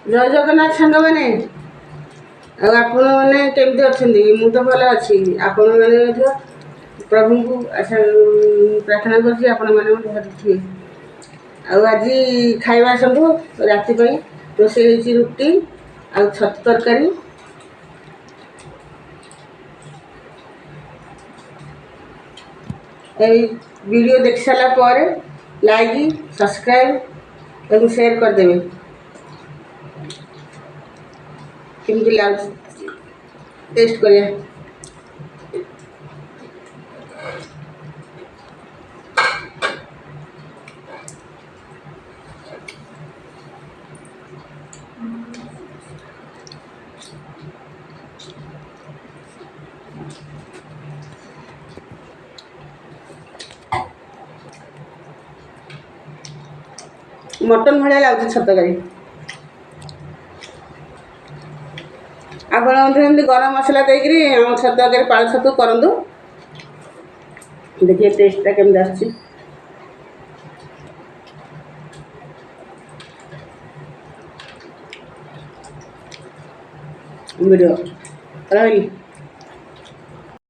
जय जगन्नाथ सांग मैंने आपण मैंने केमती अच्छा मु तो भल अच्छी आपण मैंने प्रभु को अच्छा प्रार्थना करुवे आज खाଇବା आसतु राति रोषे रुटी आ छतु तरकारी वीडियो देख सारा लाइक सब्सक्राइब और शेयर करदेवे केमती लगे टेस्ट करिया मटन भाया लगे छतकारी आपण गरम मसला देकरी छतकारी पाल छतु करूँ देखिए टेस्टा केमती आसी वीडियो रही।